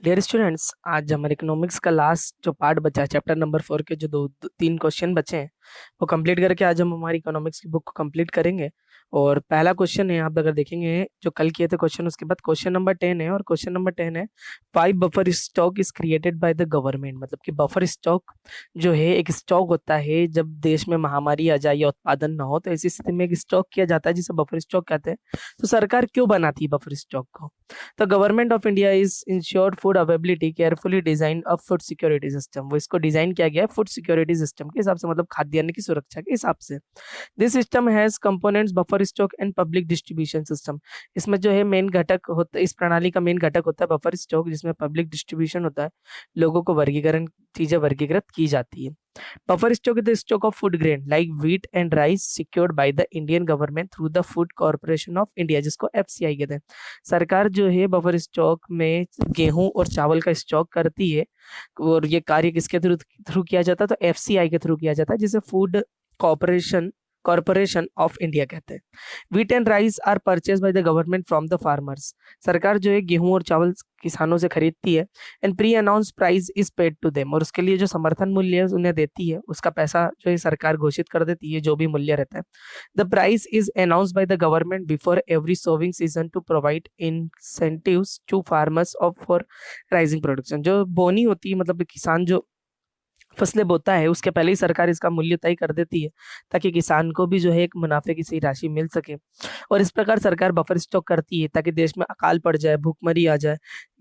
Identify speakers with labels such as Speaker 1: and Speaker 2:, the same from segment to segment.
Speaker 1: Dear students, आज हमारे economics का लास्ट जो पार्ट बचा है, चैप्टर नंबर 4 के जो तीन क्वेश्चन बचे हैं वो कंप्लीट करके आज हम हमारी इकोनॉमिक्स की बुक को कंप्लीट करेंगे। और पहला क्वेश्चन है, आप अगर देखेंगे जो कल किए थे क्वेश्चन, उसके बाद क्वेश्चन नंबर 10 है। और क्वेश्चन नंबर 10 है, five buffer stock is created by the government. मतलब कि बफर स्टॉक जो है एक स्टॉक होता है जब देश में महामारी आ जाए या उत्पादन ना हो, तो ऐसी स्थिति में एक स्टॉक किया जाता है जिसे बफर स्टॉक कहते हैं। तो सरकार क्यों बनाती है बफर स्टॉक को? The government of India is ensured food availability, carefully designed a food security system। वो इसको डिजाइन किया गया है फूड सिक्योरिटी सिस्टम के हिसाब से, मतलब खाद्यान्न की सुरक्षा के हिसाब से। This system has components buffer stock and public distribution system. इसमें जो है मेन घटक होता है, इस प्रणाली का मेन घटक होता है बफर स्टॉक, जिसमें पब्लिक डिस्ट्रीब्यूशन होता है, लोगों को वर्गीकरण चीजें वर्गीकृत की जाती है। Buffer stock is the stock of food grain like wheat and rice secured by the Indian government through the Food Corporation of India, जिसको FCI कहते हैं। सरकार जो है बफर स्टॉक में गेहूं और चावल का स्टॉक करती है। और ये कार्य किसके थ्रू थ्रू किया जाता है? तो FCI के थ्रू किया जाता है, जिसे food corporation corporation of India कहते हैं। Wheat and rice are purchase by the government from the farmers. सरकार जो है गेहूं और चावल किसानों से खरीदती है। And pre announce price is paid to them. और उसके लिए जो समर्थन मूल्य है उन्हें देती है, उसका पैसा जो है सरकार घोषित कर देती है, जो भी मूल्य रहता है। The price is announced by the government before every sowing season to provide incentives to farmers of for rising production. जो बोनी होती है, मतलब किसान जो फसलें बोता है, उसके पहले ही सरकार इसका मूल्य तय कर देती है, ताकि किसान को भी जो है एक मुनाफे की सही राशि मिल सके। और इस प्रकार सरकार बफर स्टॉक करती है ताकि देश में अकाल पड़ जाए, भूखमरी आ जाए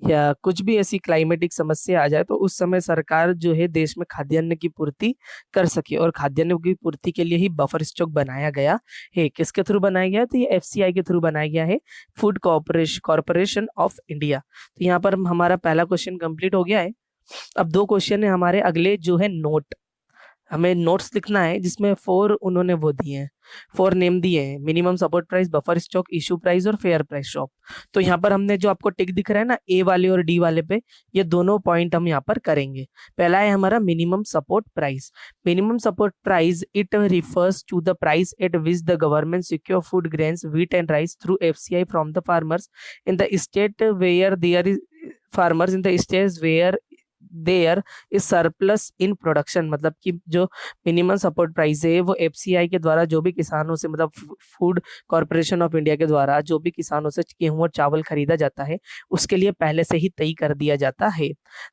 Speaker 1: या कुछ भी ऐसी क्लाइमेटिक समस्या आ जाए, तो उस समय सरकार जो है देश में खाद्यान्न की पूर्ति कर सके। और खाद्यान्न की पूर्ति के लिए ही बफर स्टॉक बनाया गया है। किसके थ्रू बनाया गया? तो ये FCI के थ्रू बनाया गया है, फूड कॉर्पोरेशन ऑफ इंडिया। तो यहाँ पर हमारा पहला क्वेश्चन कंप्लीट हो गया है। अब दो क्वेश्चन है हमारे अगले, जो है नोट। हमें नोट्स लिखना है जिसमें 4 उन्होंने वो दिए हैं, 4 नेम दिए हैं: minimum support price, buffer stock, issue price और फेयर प्राइस शॉप। तो यहाँ पर हमने जो आपको टिक दिख रहा है ना, A वाले और D वाले पे, ये दोनों पॉइंट हम यहाँ पर करेंगे। पहला है हमारा minimum support price. Minimum support price it refers to the price at which the government secure food grains wheat and rice through FCI from the farmers in the state where there is farmers in the state where there is surplus in production. मतलब कि जो minimum support price है वो FCI के द्वारा जो भी किसानों से, मतलब फूड कॉर्पोरेशन ऑफ इंडिया के द्वारा जो भी किसानों से गेहूं और चावल खरीदा जाता है, उसके लिए पहले से ही तय कर दिया जाता है।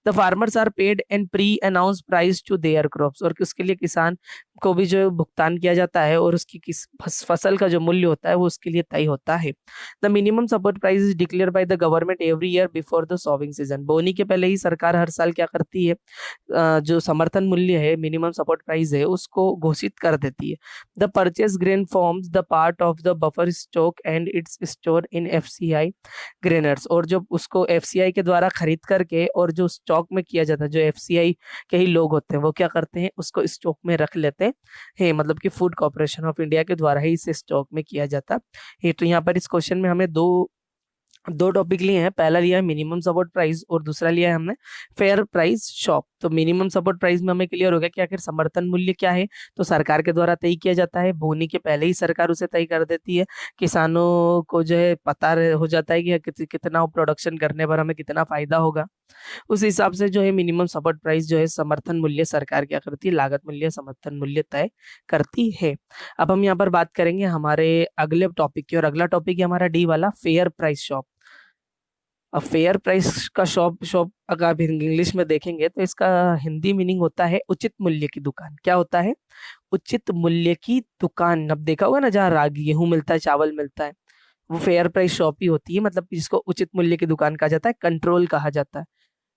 Speaker 1: The farmers are paid and pre announce price to their crops. और उसके लिए किसान को भी जो भुगतान किया जाता है, और उसकी किस फसल का जो मूल्य होता है वो उसके लिए तय होता है। The minimum support price is declared by the government every year before the sowing season. बोनी के पहले ही सरकार हर साल क्या करती है, जो समर्थन मूल्य है, मिनिमम सपोर्ट प्राइस है, उसको घोषित कर देती है। The purchase grain forms the part of the buffer stock and it's store in FCI ग्रेनर्स। और जो उसको FCI के द्वारा खरीद करके और जो स्टॉक में किया जाता है, जो FCI के ही लोग होते हैं वो क्या करते हैं, उसको स्टॉक में रख लेते हैं। मतलब कि फूड कॉर्पोरेशन ऑफ इंडिया के द्वारा ही इसे स्टॉक में किया जाता है। तो यहाँ पर इस क्वेश्चन में हमें दो दो टॉपिक लिए हैं। पहला लिया है मिनिमम सपोर्ट प्राइस और दूसरा लिया है हमने फेयर प्राइस शॉप। तो मिनिमम सपोर्ट प्राइस में हमें क्लियर हो गया कि आखिर समर्थन मूल्य क्या है, तो सरकार के द्वारा तय किया जाता है। बोनी के पहले ही सरकार उसे तय कर देती है। किसानों को जो है पता हो जाता है कि कितना प्रोडक्शन करने पर हमें कितना फायदा होगा। उस हिसाब से जो है मिनिमम सपोर्ट प्राइस जो है समर्थन मूल्य सरकार क्या करती है, लागत मूल्य समर्थन मूल्य तय करती है। अब हम यहाँ पर बात करेंगे हमारे अगले टॉपिक की, और अगला टॉपिक है हमारा D वाला, फेयर प्राइस शॉप। अब फेयर प्राइस का शॉप अगर आप इंग्लिश में देखेंगे तो इसका हिंदी मीनिंग होता है उचित मूल्य की दुकान। क्या होता है? उचित मूल्य की दुकान। अब देखा होगा ना, जहाँ रागी गेहूं मिलता है, चावल मिलता है, वो फेयर प्राइस शॉप ही होती है। मतलब जिसको उचित मूल्य की दुकान कहा जाता है, कंट्रोल कहा जाता है,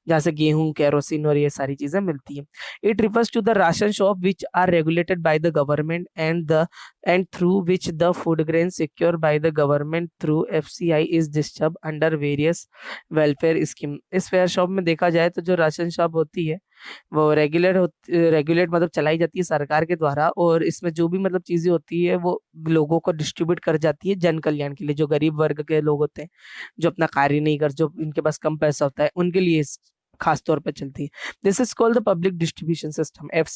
Speaker 1: जहाँ से गेहूं, केरोसिन और ये सारी चीजें मिलती हैं। It refers to the ration shop which are regulated by the government and through which the food grain secure by the government through FCI is distributed under various welfare scheme. इस fair shop में देखा जाए तो जो ration shop होती है वो regulate मतलब चलाई जाती है सरकार के द्वारा, और इसमें जो भी मतलब चीजें होती है वो लोगों को डिस्ट्रीब्यूट कर जाती है जन कल्याण के लिए। जो गरीब वर्ग के लोग होते हैं, जो अपना कार्य नहीं कर, जो इनके पास कम पैसा होता है, उनके लिए खास तौर पर चलती है। This is called the public distribution system. F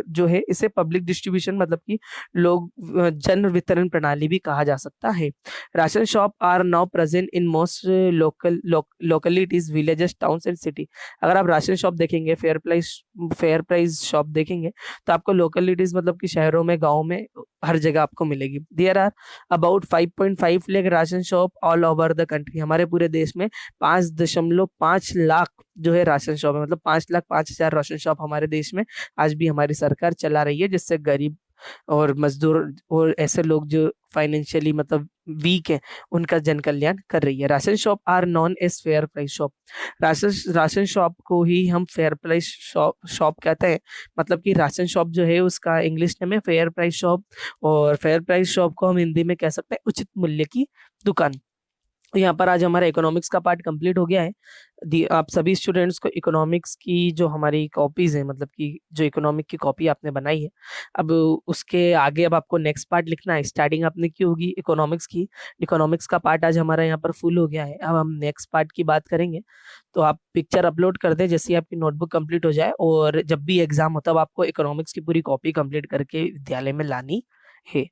Speaker 1: जो है इसे पब्लिक डिस्ट्रीब्यूशन मतलब कि लोग जन वितरण प्रणाली भी कहा जा सकता है। Ration shop are now present in most localities, villages, towns and city. अगर आप राशन शॉप देखेंगे, फेयर प्राइस शॉप देखेंगे, तो आपको लोकलिटीज मतलब कि शहरों में, गाँव में, हर जगह आपको मिलेगी। There are about 5.5 lakh ration shop all over the country. हमारे पूरे देश में 5.5 लाख जो है राशन शॉप है, मतलब 5,05,000 राशन शॉप हमारे देश में आज भी हमारी सरकार चला रही है, जिससे गरीब और मजदूर और ऐसे लोग जो फाइनेंशियली मतलब वीक है उनका जन कल्याण कर रही है। Ration shop are known as fair price shop. Ration shop को ही हम फेयर प्राइस शॉप कहते हैं। मतलब कि राशन शॉप जो है उसका इंग्लिश नेम है फेयर प्राइस शॉप, और फेयर प्राइस शॉप को हम हिंदी में कह सकते हैं उचित मूल्य की दुकान। तो यहाँ पर आज हमारा इकोनॉमिक्स का पार्ट कंप्लीट हो गया है। आप सभी स्टूडेंट्स को इकोनॉमिक्स की जो हमारी कॉपीज हैं, मतलब कि जो इकोनॉमिक की कॉपी आपने बनाई है, अब उसके आगे अब आपको नेक्स्ट पार्ट लिखना है। स्टार्टिंग आपने की होगी इकोनॉमिक्स की। इकोनॉमिक्स का पार्ट आज हमारा यहाँ पर फुल हो गया है। अब हम नेक्स्ट पार्ट की बात करेंगे। तो आप पिक्चर अपलोड कर दें जैसे ही आपकी नोटबुक कंप्लीट हो जाए, और जब भी एग्जाम हो तब आपको इकोनॉमिक्स की पूरी कॉपी कंप्लीट करके विद्यालय में लानी है।